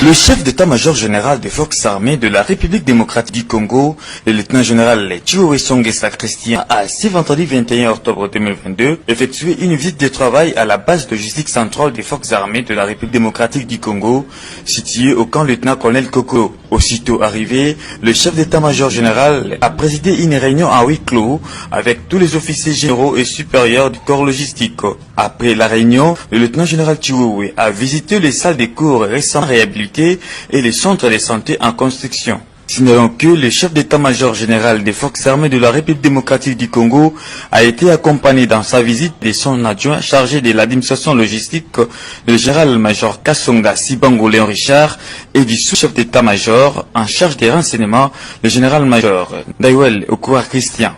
Le chef d'état-major général des forces armées de la République démocratique du Congo, le lieutenant-général Chiwewe Songesa Christian, a ce vendredi 21 octobre 2022 effectué une visite de travail à la base de logistique centrale des forces armées de la République démocratique du Congo, située au camp lieutenant-colonel Koko. Aussitôt arrivé, le chef d'état-major général a présidé une réunion à huis clos avec tous les officiers généraux et supérieurs du corps logistique. Après la réunion, le lieutenant-général Chiwewe a visité les salles de cours récemment réhabilitées et les centres de santé en construction. Signalons que le chef d'état-major général des forces armées de la République démocratique du Congo a été accompagné dans sa visite de son adjoint chargé de l'administration logistique, le général-major Kasonga Sibango Léon Richard, et du sous-chef d'état-major en charge des renseignements, le général-major Chiwewe Okouar Christian.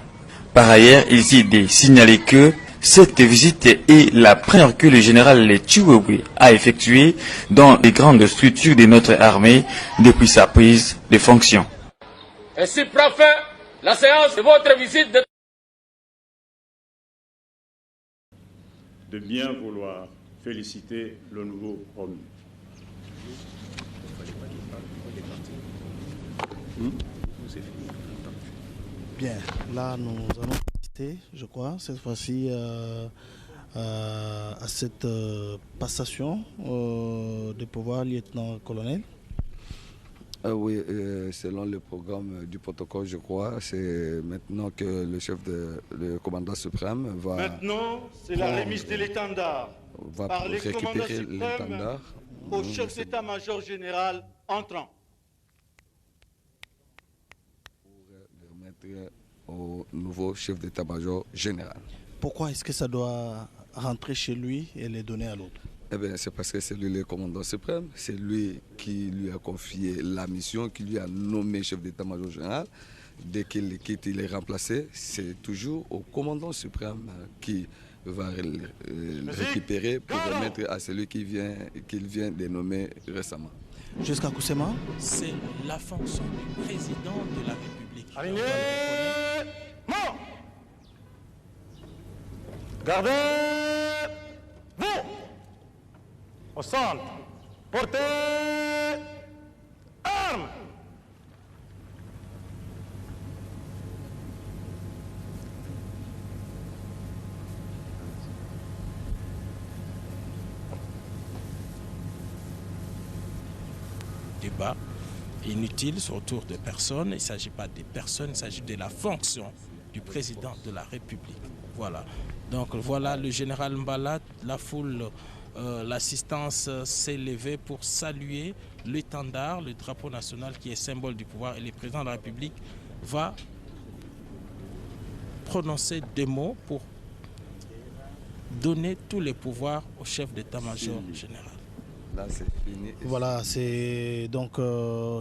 Par ailleurs, il est signalé que cette visite est la première que le général Chiwewe a effectuée dans les grandes structures de notre armée depuis sa prise de fonction. Ainsi prend fin la séance de votre visite de bien vouloir féliciter le nouveau promu. Bien, là nous allons assister, je crois, cette fois-ci à cette passation de pouvoir lieutenant-colonel. Oui, selon le programme du protocole, je crois, c'est maintenant que le commandant suprême va... Maintenant, c'est la remise de l'étendard par le commandant suprême au chef d'état-major général entrant. Au nouveau chef d'état-major général. Pourquoi est-ce que ça doit rentrer chez lui et les donner à l'autre? Eh bien, c'est parce que c'est lui le commandant suprême, c'est lui qui lui a confié la mission, qui lui a nommé chef d'état-major général. Dès qu'il quitte, il est remplacé. C'est toujours au commandant suprême qui va récupérer pour remettre à celui qu'il vient de nommer récemment. Jusqu'à Koussema, c'est la fonction du président de la République. Aligné, non. Gardez, vous, au centre, portez, armes. Débat inutile autour de personnes. Il ne s'agit pas des personnes, il s'agit de la fonction du président de la République. Voilà. Donc voilà le général Mbala, la foule, l'assistance s'est levée pour saluer l'étendard, le drapeau national qui est symbole du pouvoir, et le président de la République va prononcer des mots pour donner tous les pouvoirs au chef d'état-major général. Là, c'est fini. Voilà, c'est donc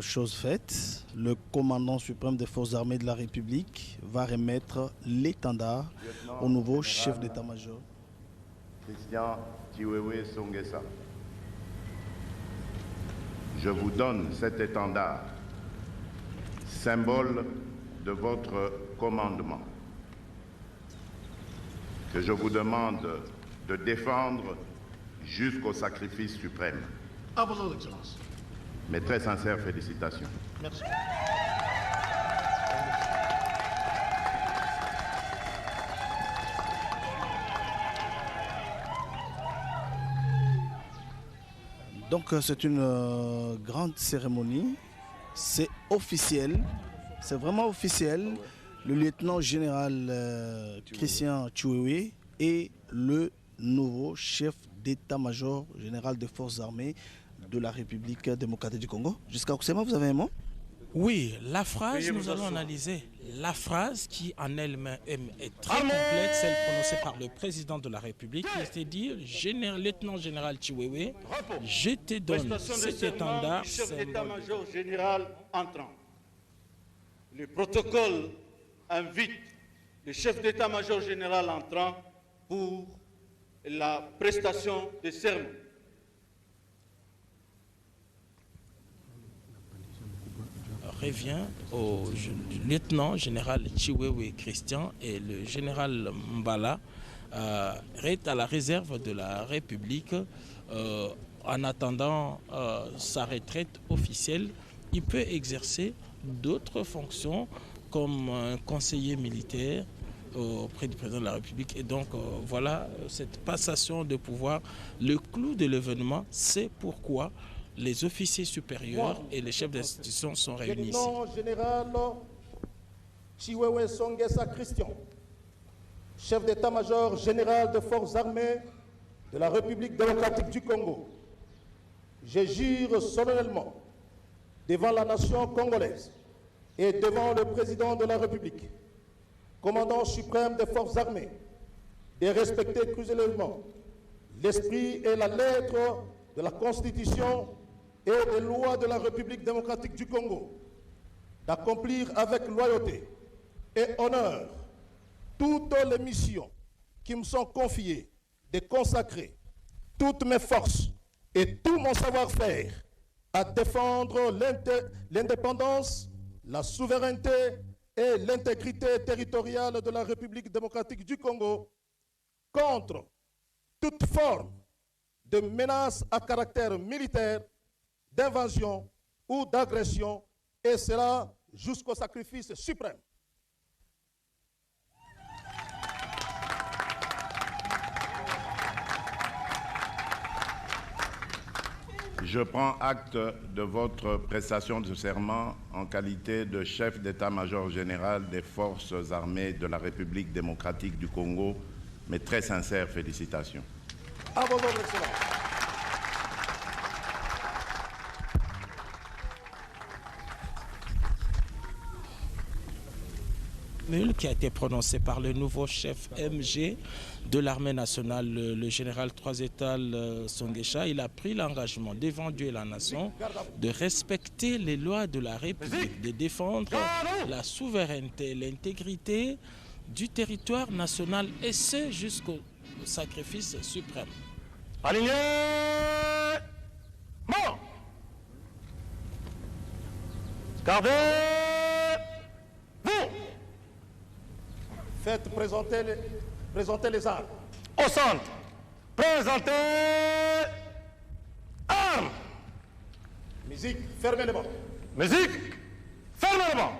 chose faite. Le commandant suprême des forces armées de la République va remettre l'étendard au nouveau chef d'état-major. Christian Chiwewe Songesa. Je vous donne cet étendard, symbole de votre commandement, que je vous demande de défendre jusqu'au sacrifice suprême. À vos ordres, Excellences. Mes très sincères félicitations. Merci. Donc c'est une grande cérémonie, c'est officiel, c'est vraiment officiel. Le lieutenant général Christian Chiwewe est le nouveau chef d'état-major général des forces armées de la République démocratique du Congo. Jusqu'à Koussema, vous avez un mot? Oui, la phrase, nous allons analyser la phrase qui en elle-même est très complète, celle prononcée par le président de la République, qui s'est dit, lieutenant général Chiwewe, je te donne cet étendard. Chef d'état-major général entrant. Le protocole invite le chef d'état-major général entrant pour la prestation de serment. Revient au lieutenant général Chiwewe Christian et le général Mbala est à la réserve de la République en attendant sa retraite officielle, il peut exercer d'autres fonctions comme un conseiller militaire auprès du président de la République. Et donc voilà, cette passation de pouvoir, le clou de l'événement, c'est pourquoi les officiers supérieurs et les chefs d'institution sont réunis ici. Général Chiwewe Songesa Christian, chef d'état-major général des forces armées de la République démocratique du Congo, je jure solennellement devant la nation congolaise et devant le président de la République, commandant suprême des forces armées, de respecter scrupuleusement l'esprit et la lettre de la Constitution et des lois de la République démocratique du Congo, d'accomplir avec loyauté et honneur toutes les missions qui me sont confiées, de consacrer toutes mes forces et tout mon savoir-faire à défendre l'indépendance, la souveraineté et l'intégrité territoriale de la République démocratique du Congo contre toute forme de menace à caractère militaire, d'invasion ou d'agression, et cela jusqu'au sacrifice suprême. Je prends acte de votre prestation de serment en qualité de chef d'état-major général des forces armées de la République démocratique du Congo. Mes très sincères félicitations. À vos ordres, Excellences. Qui a été prononcé par le nouveau chef MG de l'armée nationale, le général 3 étoiles Songesha. Il a pris l'engagement devant Dieu et la nation de respecter les lois de la République, de défendre la souveraineté, l'intégrité du territoire national, et ce jusqu'au sacrifice suprême. Aligné! Mort! Gardez! Vous! Faites présenter les armes. Au centre! Présentez! Armes! Musique, fermez les bancs. Musique! Fermez les bancs!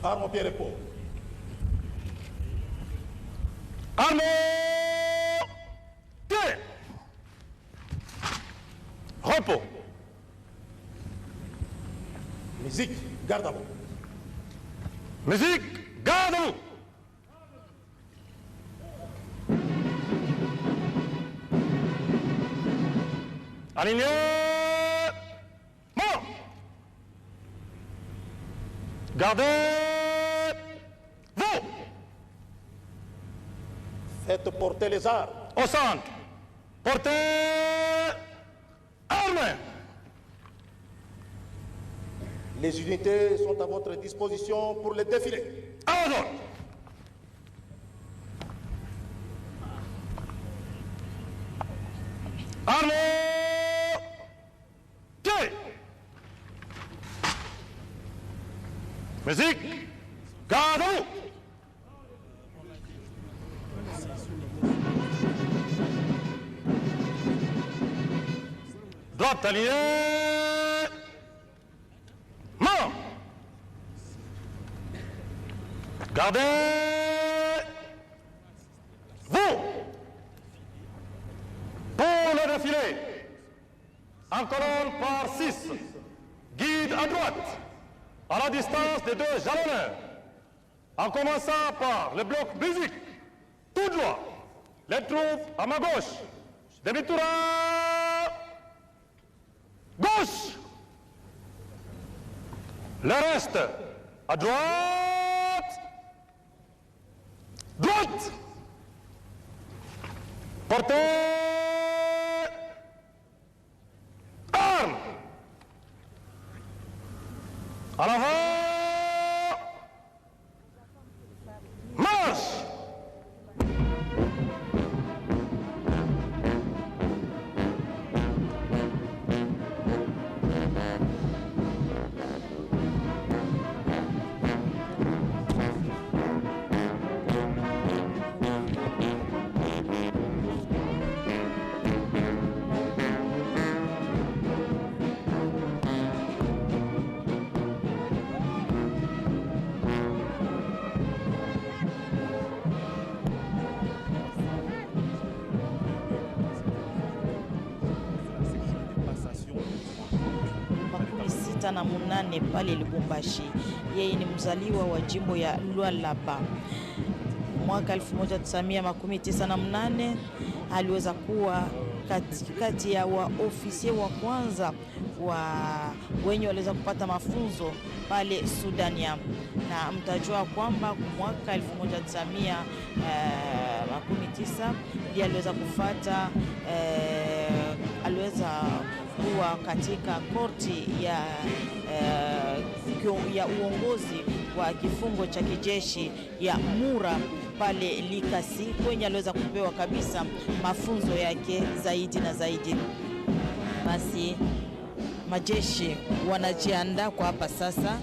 Armes au pied repos. Armes! Pied! Repos! Musique, garde à vous. Musique, garde à vous! Aligné! Mort! Gardez! Vous! Faites porter les armes. Au centre! Portez! Armes! Les unités sont à votre disposition pour le défilé. À l'ordre. Armée. Pied. Musique. Garde-vous. Droite alignée. Main. Gardez. Vous. Pour le défilé. En colonne par 6. Guide à droite. À la distance des 2 jalonneurs. En commençant par le bloc musique. Tout droit. Les troupes à ma gauche. Demi-tour à gauche. Le reste à droite. Droite. Portez. Arme. À l'avant. Marche. Na munane pale Lubumbashi. Yeye ni mzaliwa wa jimbo ya Lualaba. Mwaka 1998 aliweza kuwa kati ya waofisia wa kwanza wenye waliweza kupata mafunzo pale Sudania, na mtajua kwamba mwaka 1919 ndiye aliweza kufata aliweza kuwa katika korti ya uongozi wa kifungo cha kijeshi ya Mura pale Likasi, kwenye aliweza kupewa kabisa mafunzo yake zaidi na zaidi. Basi majeshi wanajiandaa kwa hapa sasa